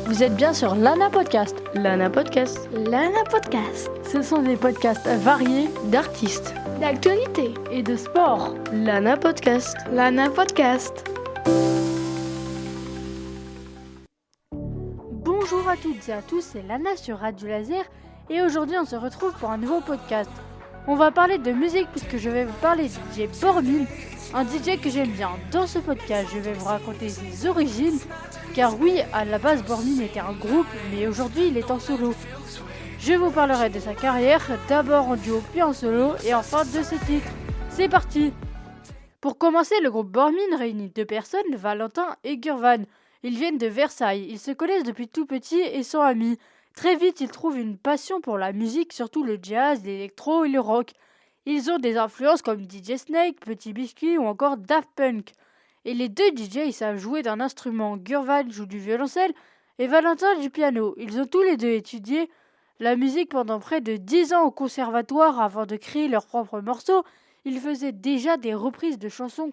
Vous êtes bien sur Lana Podcast. Lana Podcast. Lana Podcast. Ce sont des podcasts variés D'artistes. D'actualité. et de sport. Lana Podcast. Lana Podcast. Bonjour à toutes et à tous, c'est Lana sur Radio Laser et aujourd'hui on se retrouve pour un nouveau podcast. On va parler de musique puisque je vais vous parler de DJ Bormin, un DJ que j'aime bien. Dans ce podcast, je vais vous raconter ses origines, car oui, à la base Bormin était un groupe, mais aujourd'hui il est en solo. Je vous parlerai de sa carrière, d'abord en duo puis en solo et enfin de ses titres. C'est parti! Pour commencer, le groupe Bormin réunit deux personnes, Valentin et Gurvan. Ils viennent de Versailles, ils se connaissent depuis tout petit et sont amis. Très vite, ils trouvent une passion pour la musique, surtout le jazz, l'électro et le rock. Ils ont des influences comme DJ Snake, Petit Biscuit ou encore Daft Punk. Et les deux DJ, ils savent jouer d'un instrument. Gurvan joue du violoncelle et Valentin du piano. Ils ont tous les deux étudié la musique pendant près de 10 ans au conservatoire avant de créer leurs propres morceaux. Ils faisaient déjà des reprises de chansons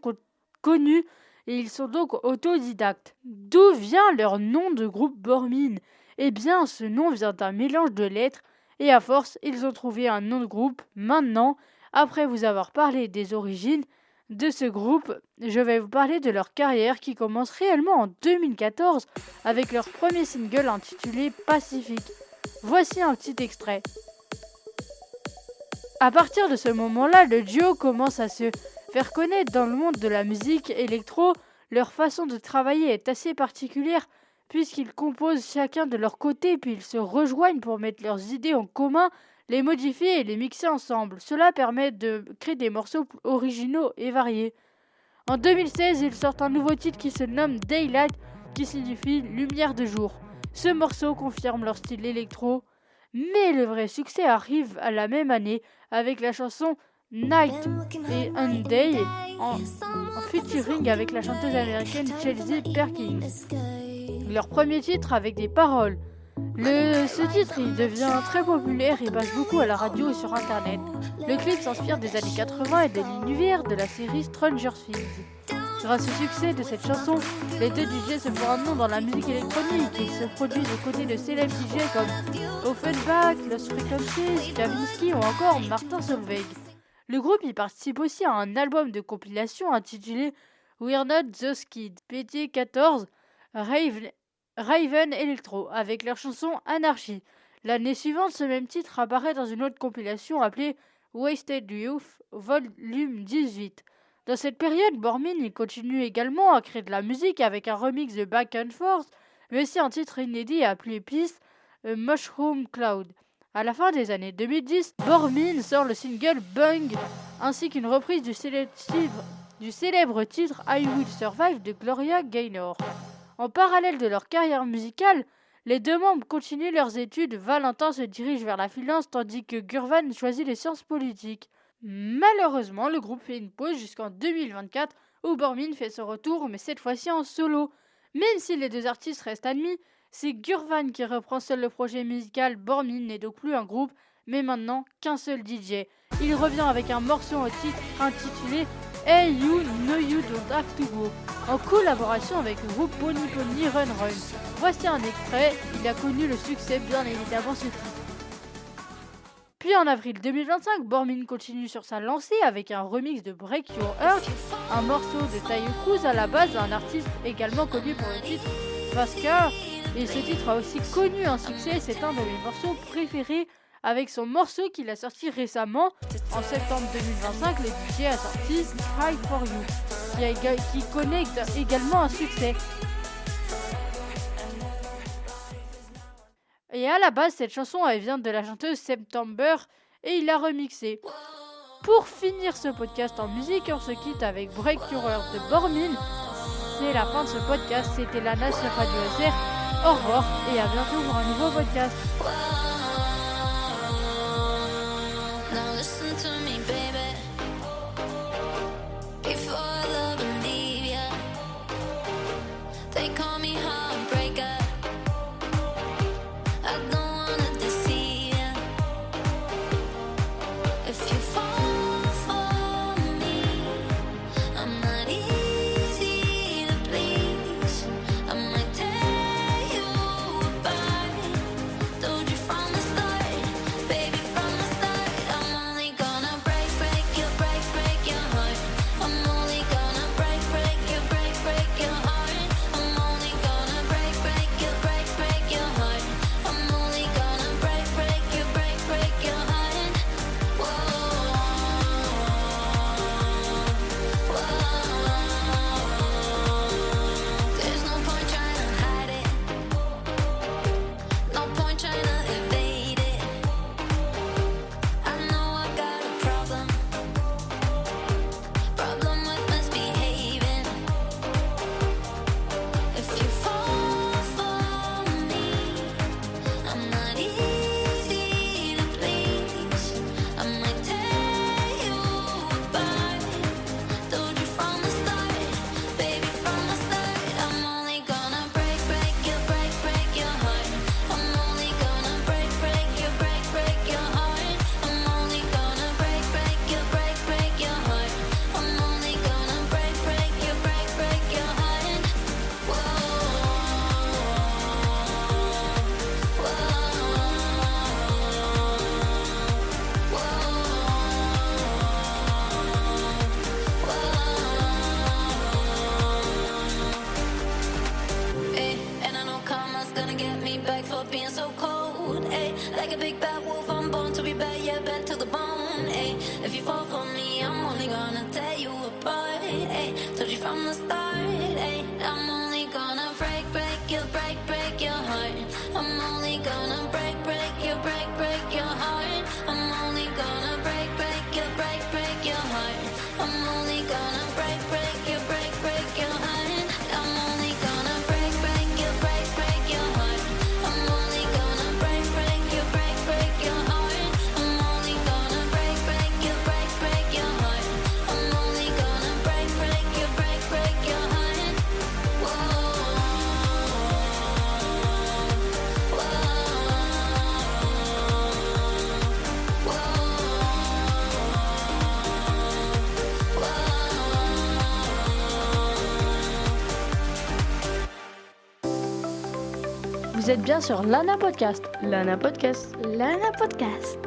connues et ils sont donc autodidactes. D'où vient leur nom de groupe Bormin ? Eh bien, ce nom vient d'un mélange de lettres et à force, ils ont trouvé un nom de groupe. Maintenant, après vous avoir parlé des origines de ce groupe, je vais vous parler de leur carrière qui commence réellement en 2014 avec leur premier single intitulé Pacifique. Voici un petit extrait. À partir de ce moment-là, le duo commence à se faire connaître dans le monde de la musique électro. Leur façon de travailler est assez particulière puisqu'ils composent chacun de leur côté puis ils se rejoignent pour mettre leurs idées en commun, les modifier et les mixer ensemble. Cela permet de créer des morceaux originaux et variés. En 2016, ils sortent un nouveau titre qui se nomme Daylight, qui signifie lumière de jour. Ce morceau confirme leur style électro, mais le vrai succès arrive à la même année avec la chanson Night et Un Day en featuring avec la chanteuse américaine Chelsea Perkins. Leur premier titre avec des paroles. Ce titre il devient très populaire et passe beaucoup à la radio et sur internet. Le clip s'inspire des années 80 et de l'univers de la série Stranger Things. Grâce au succès de cette chanson, les deux DJ se font un nom dans la musique électronique. Ils se produisent aux côtés de célèbres DJ comme Offenbach, Lost Frequencies, Kavinsky ou encore Martin Solveig. Le groupe y participe aussi à un album de compilation intitulé We're Not Those Kids, PT14, Raven Electro, avec leur chanson Anarchy. L'année suivante, ce même titre apparaît dans une autre compilation appelée Wasted Youth, volume 18. Dans cette période, Bormin il continue également à créer de la musique avec un remix de Back and Forth, mais aussi un titre inédit appelé Peace, Mushroom Cloud. À la fin des années 2010, Bormin sort le single Bung, ainsi qu'une reprise du célèbre titre I Will Survive de Gloria Gaynor. En parallèle de leur carrière musicale, les deux membres continuent leurs études. Valentin se dirige vers la finance tandis que Gurvan choisit les sciences politiques. Malheureusement, le groupe fait une pause jusqu'en 2024 où Bormin fait son retour, mais cette fois-ci en solo. Même si les deux artistes restent amis, c'est Gurvan qui reprend seul le projet musical. Bormin n'est donc plus un groupe, mais maintenant qu'un seul DJ. Il revient avec un morceau au titre intitulé Hey You Know You Don't Have To Go, en collaboration avec le groupe Pony Pony Run Run. Voici un extrait, il a connu le succès bien évidemment ce titre. Puis en avril 2025, Bormin continue sur sa lancée avec un remix de Break Your Heart, un morceau de Taio Cruz à la base, un artiste également connu pour le titre Vasca. Et ce titre a aussi connu un succès, c'est un de mes morceaux préférés avec son morceau qu'il a sorti récemment. En septembre 2025, le DJ a sorti Cry For You, qui connaît également un succès. Et à la base, cette chanson elle vient de la chanteuse September et il l'a remixée. Pour finir ce podcast en musique, on se quitte avec Break Your Heart de Bormin. C'est la fin de ce podcast, c'était Lana sur Radio Laser. Au revoir et à bientôt pour un nouveau podcast. Now listen to me, baby. Before I love and leave ya, they call me heartbreaker. I don't wanna deceive ya. If you fall for me, I'm not easy to please. I might tear you for being so cold. Ay, like a big bad wolf, I'm born to be bad, yeah, bad to the bone. Ay, if you fall for me, I'm only gonna tear you apart. Ay, told you from the start. Ay, I'm only gonna break your heart. I'm only gonna break your heart. I'm only gonna break your heart. I'm only gonna break your heart. I'm only gonna break your heart. I'm only gonna break your heart. I'm only gonna break your heart. I'm only gonna break your heart. Whoa, Vous êtes bien sur Lana Podcast. Lana Podcast. Lana Podcast.